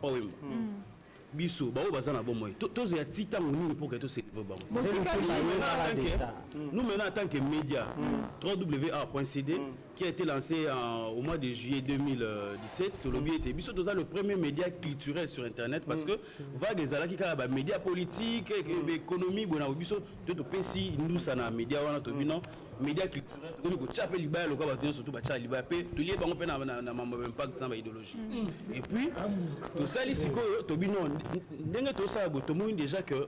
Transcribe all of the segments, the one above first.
Papa Wemba. Biso, bah, on va s'en avoir moins. Tous les titres pour que tout se développe. Nous maintenant en tant que média, www.a.cd qui a été lancé au mois de juillet 2017, Biso c'est le premier média culturel sur internet parce que va des ala qui a médias politiques, économie, bon Biso tout au pays nous ça na média wana to bino médias culturels on ko chaper liba le ko ba surtout ba cha liba pe to lié bango pe na impact sans idéologie. Et puis to sali siko to bino ndenge to ça to mo déjà que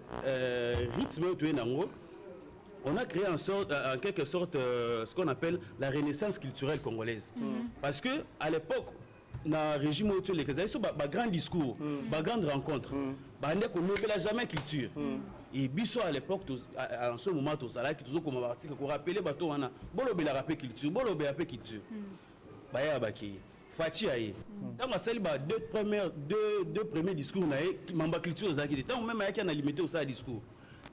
rythme to nango on a créé en quelque sorte ce qu'on appelle la renaissance culturelle congolaise. Parce que à l'époque, dans le régime où les Kazaïs, il y a un grand discours, une grande rencontre. On n'a jamais culture. Et Bisso à l'époque, en ce moment, tout ça, qui est comme un article, qu'on rappelle, on a la rappel culture, la culture. Fachi aye. Dans ma salle, deux premiers discours, mamba culture, tant même avec un limité au ça discours.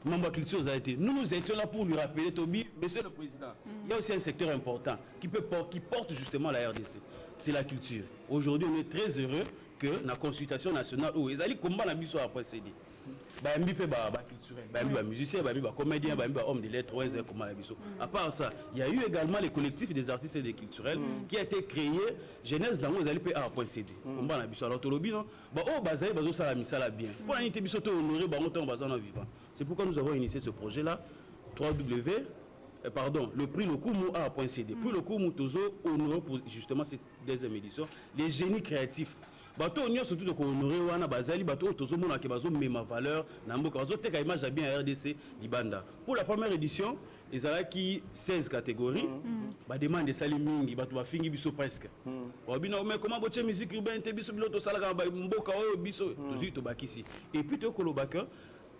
Mamba culture a été. Nous étions là pour lui rappeler, Toby, monsieur le président. Il y a aussi un secteur important qui porte justement la RDC. C'est la culture. Aujourd'hui, on est très heureux que la consultation nationale où ils allaient combattre la mission après CD. Musicien, comédien, homme de lettres, à part ça, il y a eu également les collectifs des artistes et des culturels qui a été créé jeunesse dans les allées à CD. Alors c'est pourquoi nous avons initié ce projet là 3W le prix le coup A.cd. Puis le coup Tozo honoré pour justement cette deuxième édition les génies créatifs. Bato on surtout de honorer wana bazali bato tozo mona ke bazo mema valeur na mboka bazo teka image bien RDC libanda. Pour la première édition ils avaient qui 16 catégories ba demande sali mingi bato ba fingi biso presque ba bino mais comment boche musique urbaine te biso biloto sala ba mboka oyo biso tozi to bakisi et puis to kolobaka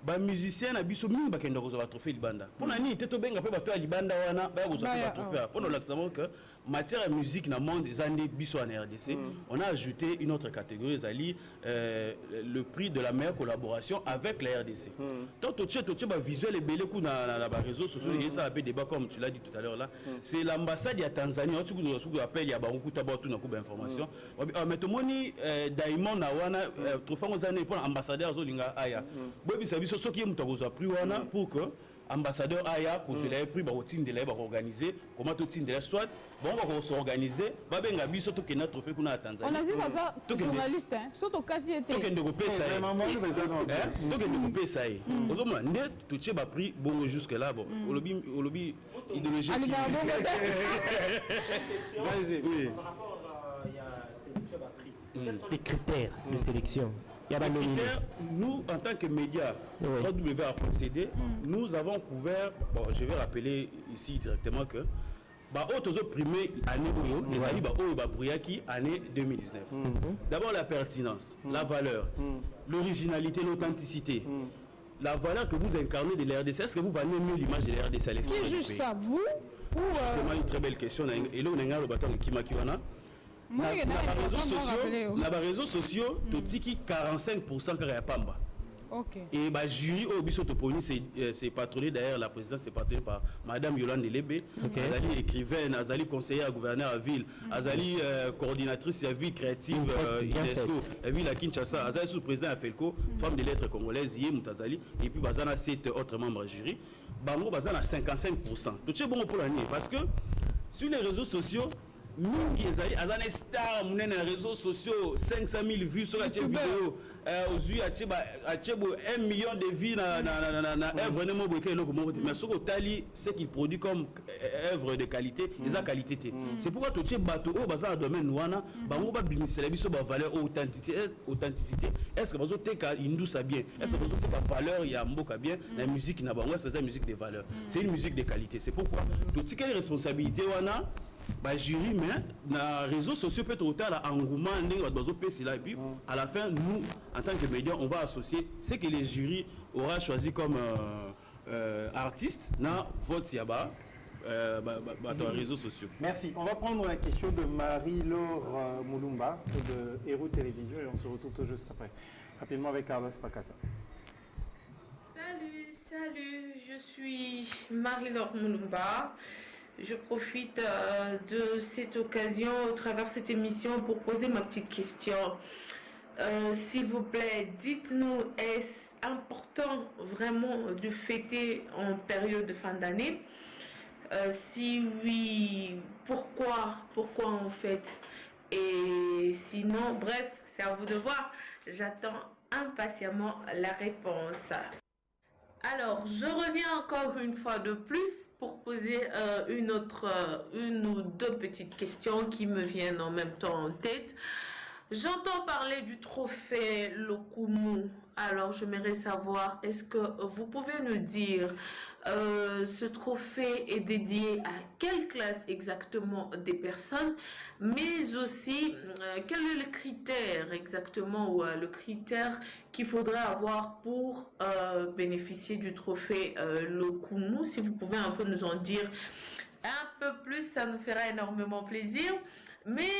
ba musicien na biso mingi bakenda ko za trophée libanda pona ni te to benga pe bato ya libanda wana ba ko za trophée pona l'accent que matière musique na monde zande biso en RDC on a ajouté une autre catégorie zali le prix de la meilleure collaboration avec la RDC donc to ba visuel et belé ku na ba réseaux sociaux et ça a fait débat comme tu l'as dit tout à l'heure là c'est l'ambassade ya Tanzanie on tu appelle ya ba okuta ba tout na ku ba information mais to moni Diamond na wana trophée ngozane pour ambassadeur zo linga aya bobi ce qui est pris pour que ambassadeur Aya consulat pris ba routine de la organiser comment tout de la soit bon on va s'organiser ba benga biso to kena trophée kuna Tanzanie on a dit ça journaliste hein surtout kati était to kende ko pesa to kende ko pesa ozoma nde to tche ba prix bon jusque là bon olobi idéologie par rapport il y a c'est ba prix quels sont les critères de sélection? Nous, en tant que médias, www.a.cd, nous avons couvert, bon, je vais rappeler ici directement que, autres primés année les années année 2019. D'abord la pertinence, la valeur, l'originalité, l'authenticité. La valeur que vous incarnez de l'RDC, est-ce que vous valez mieux l'image de l'RDC à l'extérieur du pays? C'est juste ça, vous ou c'est une très belle question. Et là, on a un bâton qui m'a les réseaux sociaux, totiki 45% car pamba. Et bah jury au biso toponi c'est patronné d'ailleurs la présidence c'est patronné par madame Yolande Lebe, Azali écrivaine, Azali conseillère gouverneur à ville, Azali coordinatrice à vie créative UNESCO, ville à Kinshasa, Azali sous-président à Felco, femme de lettres congolaise Yé Moutazali et puis bazana 7 autres membres jury. Bango bazana 55%. Tout c'est bon pour l'année parce que sur les réseaux sociaux mingi ezali azana star munene na réseaux sociaux 500 000 vues sur la vidéo aujourd'hui achebo 1 million de vues na œuvre ne mo boke loko mo mais soko tali ce qu'il produit comme œuvre de qualité eza qualité té c'est pourquoi to tche bato o baza domaine wana bango ba bimisela biso ba valeur authenticité est-ce que bazo teka indusa bien est-ce que bazo teka valeur ya mboka bien la musique na bango c'est une musique de valeur c'est une musique de qualité c'est pourquoi to tike les responsabilités wana bah jury mais dans les réseaux sociaux peut être à engouement et puis à la fin nous en tant que médias on va associer ce que les jurys aura choisi comme artiste dans votre yaba dans les réseaux sociaux. Merci. On va prendre la question de Marie-Laure Moulumba de Héros Télévision et on se retrouve tout juste après. Rapidement avec Carlos Pacassa. Salut, je suis Marie-Laure Moulumba. Je profite de cette occasion, au travers de cette émission, pour poser ma petite question. s'il vous plaît, dites-nous, est-ce important vraiment de fêter en période de fin d'année? Si oui, pourquoi en fait? Et sinon, bref, c'est à vous de voir. J'attends impatiemment la réponse. Alors, je reviens encore une fois de plus pour poser une ou deux petites questions qui me viennent en même temps en tête. J'entends parler du trophée Lokumu. Alors, j'aimerais savoir, est-ce que vous pouvez nous dire, ce trophée est dédié à quelle classe exactement des personnes, mais aussi, quel est le critère exactement, ou le critère qu'il faudrait avoir pour bénéficier du trophée Lokumu? Si vous pouvez un peu nous en dire un peu plus, ça nous fera énormément plaisir. Mais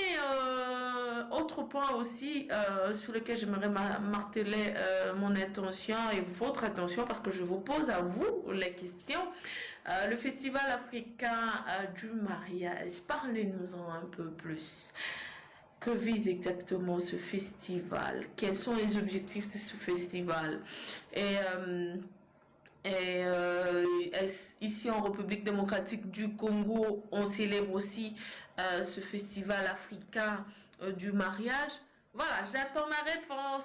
autre point aussi sur lequel j'aimerais marteler mon attention et votre attention, parce que je vous pose à vous les questions. Le festival africain du mariage, parlez-nous-en un peu plus. Que vise exactement ce festival? Quels sont les objectifs de ce festival? Ici en République démocratique du Congo, on célèbre aussi ce festival africain du mariage. Voilà, j'attends ma réponse.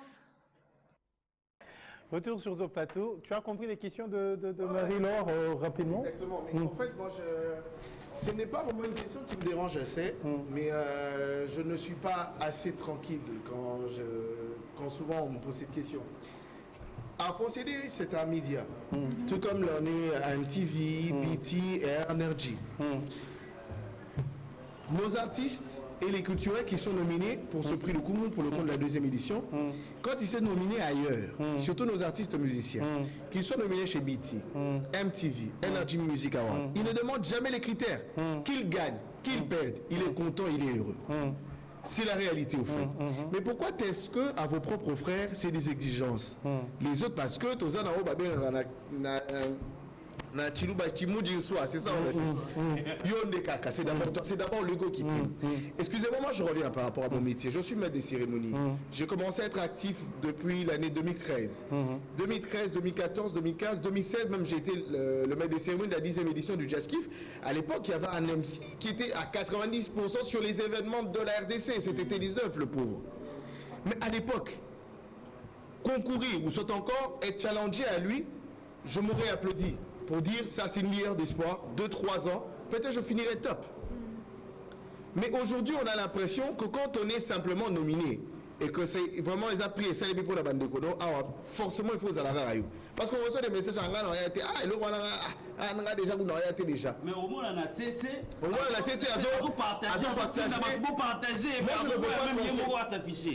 Retour sur ton plateau. Tu as compris les questions de Marie-Laure rapidement? Exactement. Mais en fait, moi, ce n'est pas vraiment une question qui me dérange assez, mais je ne suis pas assez tranquille quand souvent on me pose cette question. À procéder, c'est un média, tout comme l'on est MTV, BT et Energy. Nos artistes et les culturels qui sont nominés pour ce prix Lokumu pour le compte de la 2e édition, quand ils sont nominés ailleurs, surtout nos artistes musiciens, qu'ils soient nominés chez BT, MTV, Energy Music Award, ils ne demandent jamais les critères. Qu'ils gagnent, qu'ils perdent, il est content, il est heureux. C'est la réalité au fait. Mais pourquoi est-ce que à vos propres frères, c'est des exigences? Les autres, parce que tous c'est ça c'est d'abord l'ego qui prime. Excusez-moi, moi je reviens par rapport à mon métier. Je suis maître des cérémonies. J'ai commencé à être actif depuis l'année 2013. 2013, 2014, 2015, 2016, même j'ai été le maître des cérémonies de la 10e édition du Jazz Kiff. À l'époque, il y avait un MC qui était à 90% sur les événements de la RDC. C'était T19, le pauvre. Mais à l'époque, concourir ou soit encore être challengé à lui, je m'aurais applaudi pour dire ça c'est une lueur d'espoir, 2-3 ans, peut-être je finirai top. Mais aujourd'hui on a l'impression que quand on est simplement nominé et que c'est vraiment les appris et ça les pour la bande de Kono, forcément il faut les aller. Parce qu'on reçoit des messages en Ghana, on a déjà déjà. Mais au moins on a cessé. Au moins on a cessé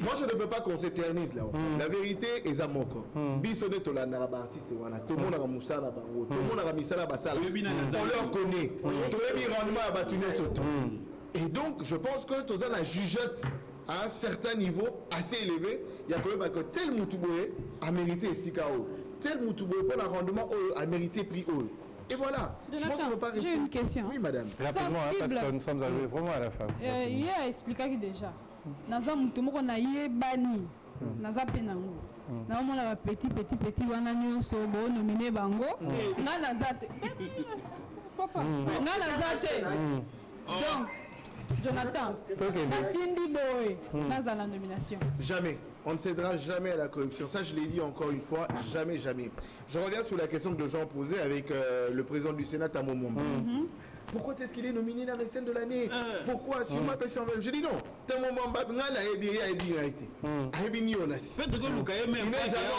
Moi je ne veux pas qu'on s'éternise là. La vérité est à mon corps. Bisonné Tolanda artiste wana, tout le monde a musala bango, tout le monde a misala basala. On leur connaît. Tout le monde rendement à batuner surtout. Et donc je pense que tous la jugeote à un certain niveau assez élevé, il y a quand même que tel Moutouboé a mérité Sikao, tel Moutouboé pour un rendement a mérité prix haut. Et voilà. Jonathan, je pense qu'on ne peut pas rester. J'ai une question. Oui, madame. Rapidement, parce que nous sommes arrivés vraiment à la fin. Il a expliqué déjà. Naza Moutoumoko na yé bani. Naza penango. Na mo la petit wana nyonso bo nominé bango. Na nazate. Papa. Na nazate. Donc Jonathan, Natindi Boy, Naza la nomination. Jamais. On ne cédera jamais à la corruption. Ça, je l'ai dit encore une fois, jamais, jamais. Je reviens sur la question que Jean posait avec le président du Sénat, Tamo Momba. Pourquoi est-ce qu'il est nominé dans la scène de l'année? Pourquoi? Sur ma personne, je dis non. Tamo Momba, il n'est jamais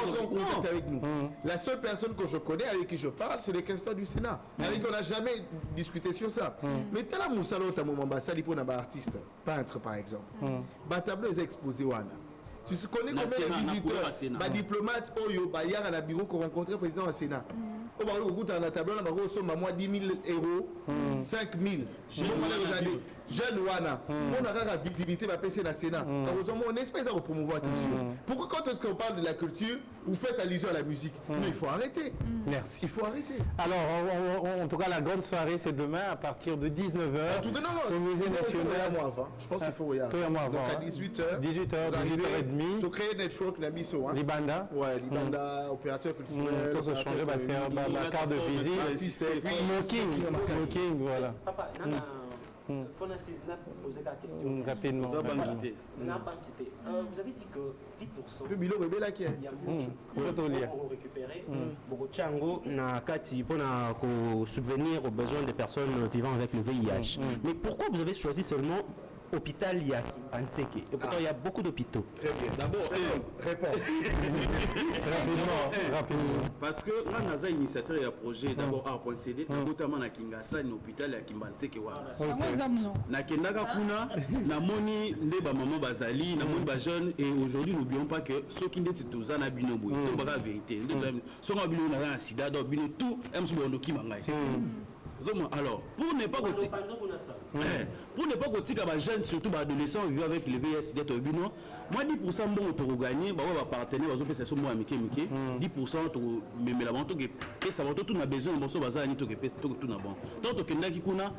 entré en contact avec nous. La seule personne que je connais, avec qui je parle, c'est le questeur du Sénat. Avec qui on n'a jamais discuté sur ça. Mais Tala Moussalo, Tamo Momba, ça, il faut un artiste, peintre par exemple. Le tableau est exposé. Tu connais combien de visiteurs, diplomates, Oyo, Bayar à la bureau qu'on rencontrait le président au Sénat. Au bout de la table, on a 10 000 euros, 5 000. jeune wana on a la visibilité va passer dans le Sénat heureusement on espèce à promouvoir la culture. Pourquoi quand est-ce qu'on parle de la culture vous faites allusion à la musique? Non, il faut arrêter. Merci. Il faut arrêter. Alors en tout cas la grande soirée c'est demain à partir de 19h en tout cas non au musée national. Je pense qu'il faut y aller. Donc à 18h 18h30 tu crées network Nabiso hein. Libanda. Ouais, Libanda opérateur culturel. Tout se changer ma carte de visite. Smoking voilà. Papa, faut poser la question. Rapidement. Vous avez dit que 10%. Peu bilo rebelle qui est. Pour récupérer beaucoup de chango na kati pour subvenir aux besoins des personnes vivant avec le VIH. Mais pourquoi vous avez choisi seulement hôpital Yakimbanteke? Et pourtant il y a beaucoup d'hôpitaux. Très bien. D'abord, réponds. Rapidement. Parce que là, nous avons initiateur et un projet d'abord A.CD, notamment à Kingasa, un hôpital à Kimbanteke. Na Kendaka Kuna, na moni ndeba maman bazali, na moni ba jeune et aujourd'hui n'oublions pas que ceux qui n'étaient tous en abinobo, c'est pas la vérité. Ceux qui ont abinobo na sida, donc tout, aiment se bondo qui mangaï. Alors, pour ne pas que les jeunes, surtout les adolescents, vivent avec le VIH, moi 10% bon autour gagner, bah on va partenaire, on va faire ça moi amitié, 10% mais la vente que ça va tout na besoin, bon ça va ça ni tout que tout na bon. Donc que ndaki kuna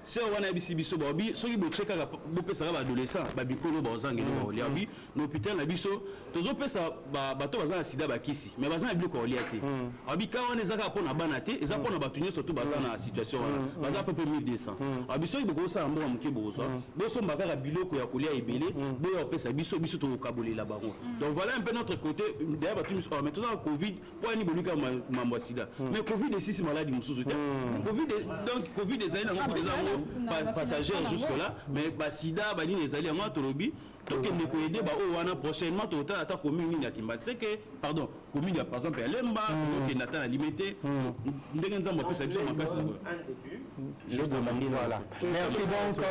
si on a bisi biso babi, ceux qui bo cheka bo pesa ba adolescent, ba bikolo ba ozangi no ba oliabi, no hôpital na biso, tozo pesa ba to bazana sida ba kisi, mais bazana biloko oliate. Abi ka on ezaka pona banate, eza pona batunye surtout bazana situation wana. Baza peu 1200. Abi so iboko sa mbo amke bozo. Boso mbaka biloko ya kolia ebele, bo ya pesa biso to kabolela bango. Donc voilà un peu notre côté d'ailleurs batunye maintenant Covid, pour ni boluka mambo sida. Mais Covid est si maladie mususu. Covid donc Covid des années na des passagers jusque là mais ba sida ba ni les alliés moi to lobby donc il ne peut aider ba o wana prochainement to ta commune ya Kimba c'est que pardon commune par exemple Lemba donc il attend à limiter ndenge nzambo pesa biso makasi juste voilà. Merci donc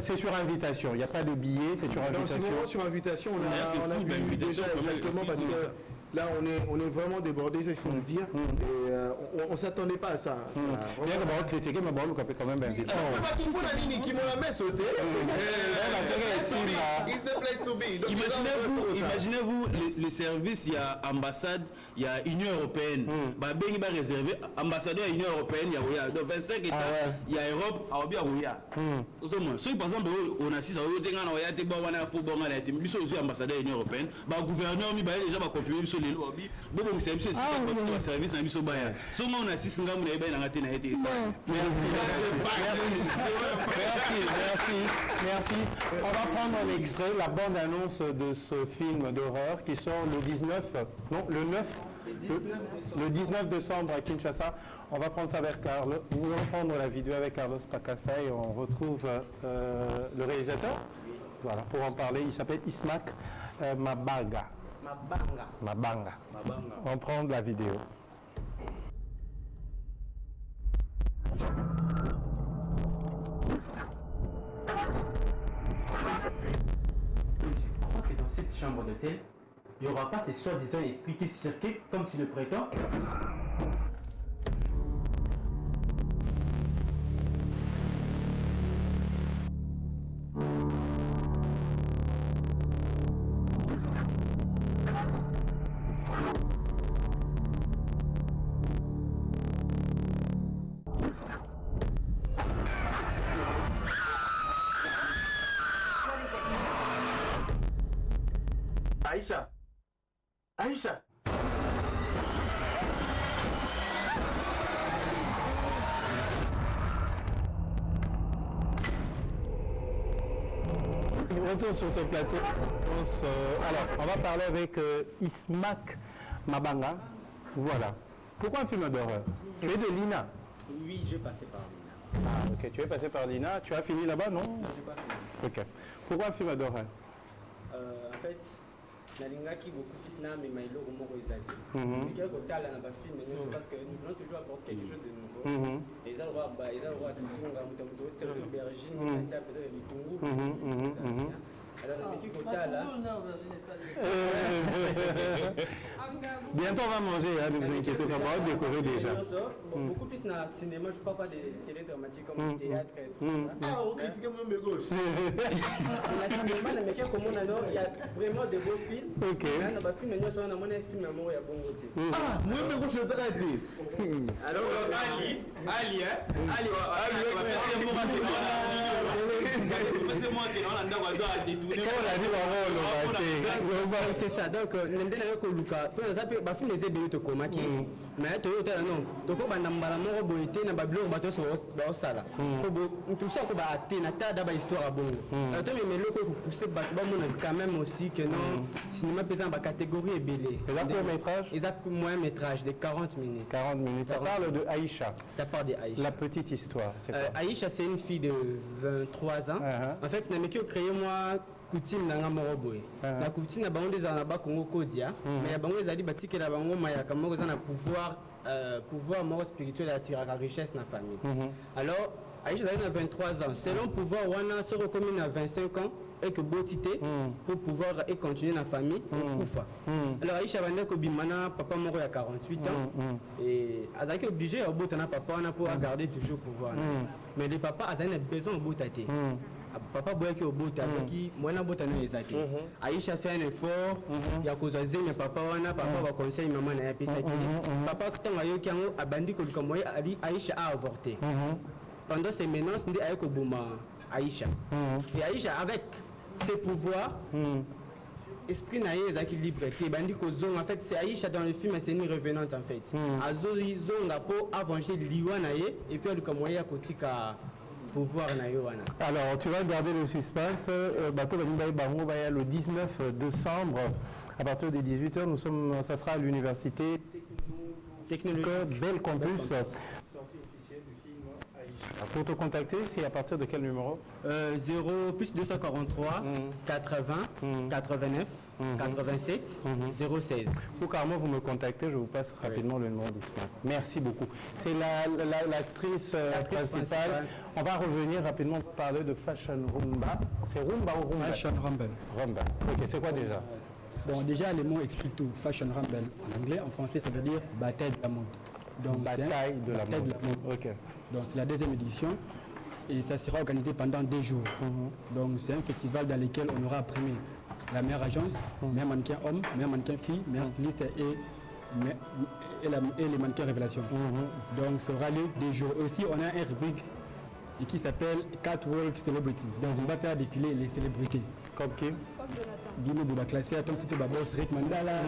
c'est sur invitation, il n'y a pas de billet, c'est sur invitation. Donc sur invitation on a vu déjà exactement parce que là, on est vraiment débordé, ça il faut le dire. Et on ne s'attendait pas à ça. Bien que bon, critiquer, mais bon, on peut quand même inviter. Qui faut la ligne, qui m'ont la main sautée. It's the place to be. Imaginez-vous les services, il y a ambassade, il y a Union européenne. Bah, ben il va réserver ambassadeur Union européenne, il y a Ouya. Dans 25 États, il y a Europe, il y a bien Ouya. Si par exemple, on a 6 ans, on a Ouya, on a Foubon, on a été mis aussi ambassadeur Union européenne. Bah, gouverneur, il va déjà confirmer les lobbies. Bon, c'est un service, un biso baya. Souvent, on a 6 ans, on a été dans la tête. Merci. On va prendre un extrait, la bande-annonce de ce film d'horreur qui sort le 19 décembre à Kinshasa. On va prendre ça avec Carlos. Nous allons prendre la vidéo avec Carlos Pacassa et on retrouve le réalisateur. Voilà, pour en parler, il s'appelle Ismak Mabanga. On prend la vidéo. Tu crois que dans cette chambre d'hôtel, il n'y aura pas ces soi-disant esprits qui circulent comme tu le prétends? Aïcha. Retour sur ce plateau. Alors, on va parler avec Ismak Mabanga. Voilà. Pourquoi un film d'horreur? Tu es de l'INA? Oui, j'ai passé par l'INA. Ah, ok. Tu es passé par l'INA. Tu as fini là-bas, non? Non, j'ai pas fini. Ok. Pourquoi un film d'horreur? En fait, nalingaki beaucoup plus na mais mailo au moko ezali. Je ko tala na ba film parce que nous voulons toujours apporter quelque chose de nouveau. Et ça va tunga mutamto telo bergine na tia peut-être litungu. Alors na petit ko tala. Bientôt on va manger, hein, ne vous inquiétez pas, on va décorer déjà. Beaucoup plus dans le cinéma, je ne parle pas des télé-dramatiques comme le théâtre et tout ça. Ah, ok, tu mon de gauche. Dans le cinéma, il y a vraiment de beaux films. Ok. Mais dans le film, il y a un film amour et un bon côté. Ah, moi, mais gauche, je t'ai dit. Alors, Ali, hein? Ali, c'est ça. Donc, mais tu as non, tu as un ambalamour boité, na bablo bateau sur la sala. Tout ça, tu vas atteindre la table d'histoire à bon. Tu mais le coup pousser quand même aussi que non, cinéma pesant ma catégorie est belé. Et là, court métrage? Exact, moyen métrage de 40 minutes. 40 minutes. Ça parle de Aïcha. Ça parle de Aïcha. La petite histoire. Aïcha, c'est une fille de 23 ans. En fait, c'est un mec qui a créé moi. Coutume na ngamoro boy la coutume na bango des na ba Congo kodia mais ya bango ezali batike la bango maya kama ko na pouvoir mort spirituel et attirer la richesse na famille. Alors Aïcha a 23 ans selon pouvoir wana se recommune à 25 ans et que botité pour pouvoir et continuer la famille kufa. Alors Aïcha vande ko bimana papa moko ya 48 ans et azaki obligé à botana papa na pour garder toujours pouvoir mais le papa a besoin de botate. Papa boya ki obota ki mwana bota no ezaki Aïcha fait un effort ya kozaze mais papa wana papa va conseil maman na ya pesa ki papa tanga yo kiango abandi ko luka moya ali Aïcha a avorté pendant ces menaces ndi ayeko boma Aïcha et Aïcha avec ses pouvoirs esprit na ye ezaki libre et bandi ko zong en fait c'est Aïcha dans le film c'est une revenante en fait azo zonga po avanger liwa na ye et puis luka moya kotika pouvoir na yoana. Alors, tu vas garder le suspense. Bateau le 19 décembre, à partir des 18h, ça sera à l'université technologique Bel Campus. Sortie officielle du film Aïcha. Pour te contacter, c'est à partir de quel numéro 0 plus 243 80 89 87 016. Pour Carmo, vous me contactez, je vous passe rapidement le numéro du film. Merci beaucoup. C'est l'actrice principale. On va revenir rapidement pour parler de Fashion Rumba. C'est Rumba ou Rumba? Fashion Rumble. Rumba. Ok, c'est quoi déjà? Bon, déjà, les mots expliquent tout. Fashion Rumble en anglais, en français, ça veut dire bataille de la mode. Donc, bataille de la mode. Ok. Donc, c'est la deuxième édition et ça sera organisé pendant 2 jours. Donc, c'est un festival dans lequel on aura primé la meilleure agence, meilleur mannequin homme, meilleur mannequin fille, meilleur styliste et les mannequins révélation. Donc, ce sera les 2 jours. Aussi, on a un rubrique qui s'appelle Catwalk Celebrity. Donc, on va faire défiler les célébrités. Comme qui? Guinée Bouba classé, Tom Sito Babos, Rick Mandala.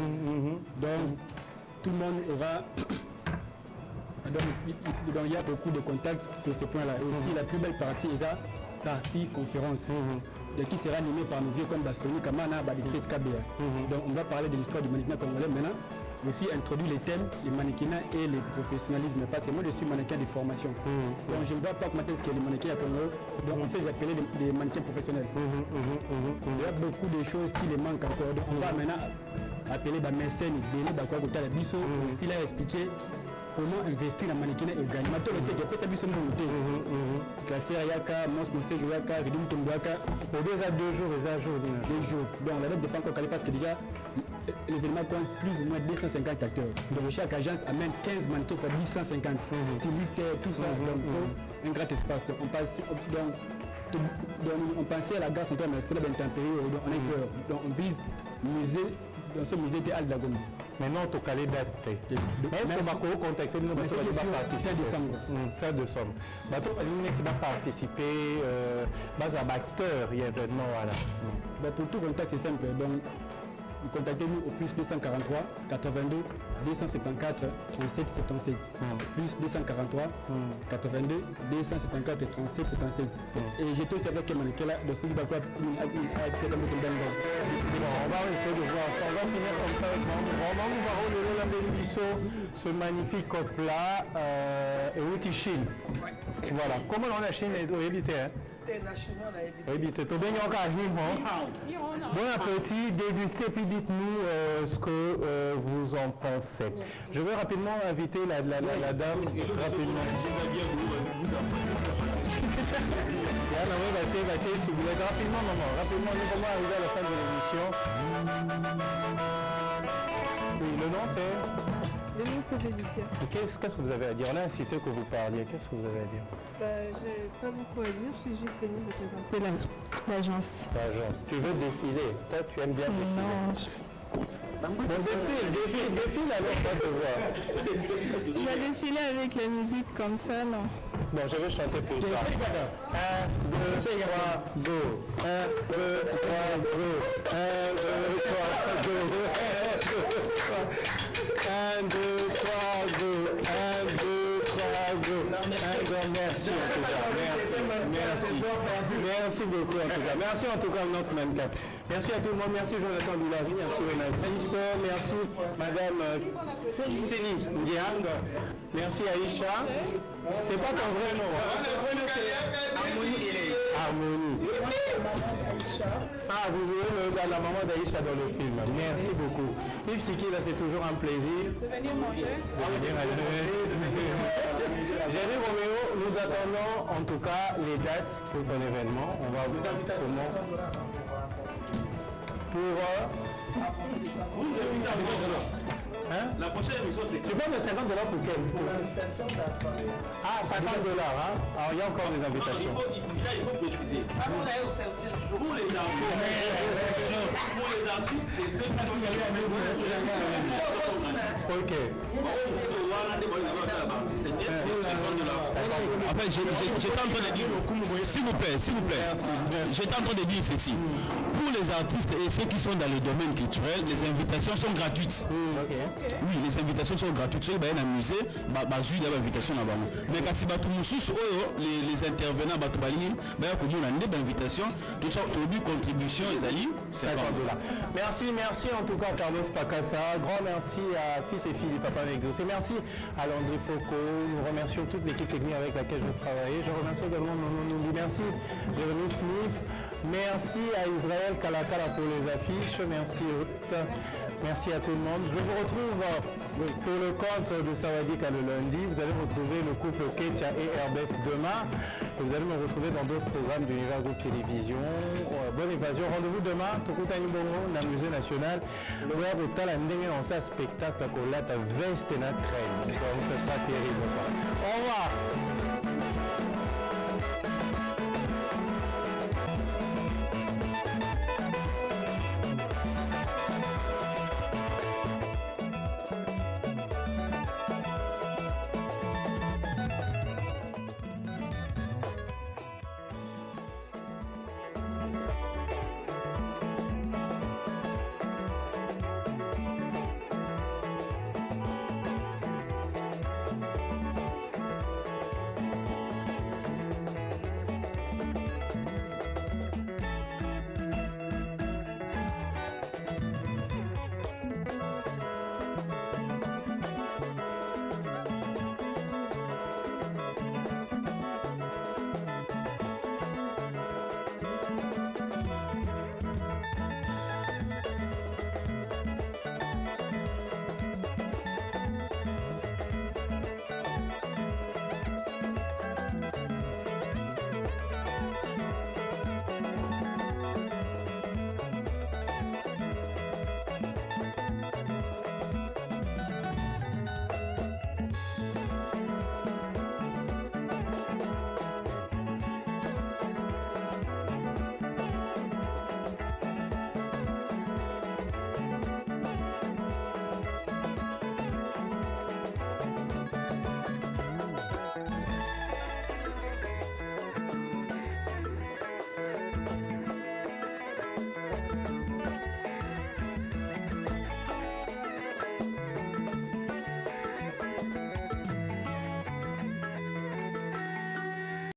Donc, tout le monde aura. Donc, il y a beaucoup de contacts pour ce point-là. Et aussi, la plus belle partie est la partie conférence. Qui sera animée par nos vieux comme Bassoni, Kamana, Badikris Kabea. Donc, on va parler de l'histoire du mannequinat congolais maintenant. Aussi introduire les thèmes, les mannequinats et le professionnalisme. Parce que moi, je suis mannequin de formation. Donc, je ne vois pas comment est-ce que les mannequins à Congo, donc on peut les appeler des mannequins professionnels. Il y a beaucoup de choses qui les manquent encore. Donc, on va maintenant appeler des mécènes, des Bisso, aussi là expliquer comment investir dans le mannequinat et gagner. Maintenant, le texte, il y a plus de monter. Classer Ayaka, Mons Monsé, Jouaka, Redim Tombouaka. Pour 2 à 2 jours, 2 jours. 2 jours. Donc, la date n'est pas encore calée parce que déjà, l'événement compte plus ou moins 250 acteurs. Donc, chaque agence amène 15 mannequins pour 250 stylistes, tout ça. Donc, il faut un grand espace. Donc, on pensait à la gare centrale, mais parce que là, on a peur. Donc, on vise musée, dans ce musée de Al-Dagom. Maintenant, tu as calé date. Mais on va contacter nous parce que tu vas participer. Fin décembre. Fin décembre. Bateau, qui va participer, base à acteur, il y a événement, voilà. Pour tout contact, c'est simple. Donc, contactez-nous au plus 243 82 274 37 77. Plus 243 82 274 37 77. Et j'étais aussi avec Emmanuel là, de celui d'Akwa. On va essayer de voir. On va finir comme ça. Vraiment, nous allons la bénédiction, ce magnifique plat et Wikichil. Voilà. Comment on a Chine et évité, hein? Bon appétit, dégustez puis dites-nous ce que vous en pensez. Je vais rapidement inviter la dame. Rapidement, maman. Rapidement, nous allons arriver à la fin de l'émission. Oui, le nom? c'est? Le nom c'est Félicia. Qu'est-ce que vous avez à dire? On a insisté que vous parliez. Qu'est-ce que vous avez à dire? J'ai pas beaucoup à dire. Je suis juste venue représenter l'agence. L'agence. Tu veux défiler? Toi, tu aimes bien défiler? Non. Défile alors, pas te voir. Je vais défiler avec la musique comme ça, non? Bon, je vais chanter plus tard. 1, 2, 3, go. 1, 2, 3, go. 1, 2, 3, go. 1, 2, 3, go. 1, 2, 3, go. Merci en tout cas. Merci beaucoup en tout cas. Merci en tout cas notre mannequin. Merci à tout le monde. Merci Jonathan Doulari. Merci Onassis. Merci Madame Céline Ndiang. Merci Aïcha. C'est pas ton vrai nom. Ton vrai nom c'est Harmonie. Ah, vous jouez la maman d'Aïcha dans le film. Merci beaucoup. Yves Siki, là c'est toujours un plaisir. C'est venir manger. Jerry Roméo, nous attendons en tout cas les dates pour ton événement. On va vous inviter comment pour hein? La prochaine émission c'est tu parles de $50 pour quel? Ah, $50, hein? Alors il y a encore des invitations. Il faut préciser. Pour les artistes et ceux qui sont ok. En fait, j'étais en train de dire, s'il vous plaît, j'étais en train de dire ceci. Pour les artistes et ceux qui sont dans le domaine culturel, les invitations sont gratuites. Oui, les invitations sont gratuites. Ceux qui sont amusés, ils ont l'invitation là-bas. Mais quand les intervenants, ils ont invitation, tout ça, produit contribution, ils ont Merci en tout cas Carlos Pacassa. Grand merci à fils et filles du Papa Exaucé. Merci à Landry Foucault. Nous remercions toute l'équipe technique avec laquelle je travaillais. Je remercie également Nono. Merci Jérémy Smith. Merci à Israël Kalakala pour les affiches. Merci Ruth. Merci à tout le monde. Je vous retrouve pour le compte de Sawadika le lundi. Vous allez retrouver le couple Ketia et Herbert demain. Et vous allez me retrouver dans d'autres programmes d'Univers Groupe Télévision. Bonne évasion. Rendez-vous demain. Tokuta Nibongo, dans le musée national. Le web au Talandeng en sa spectacle à Colata Veste na Crème. Donc, ce sera terrible. Au revoir.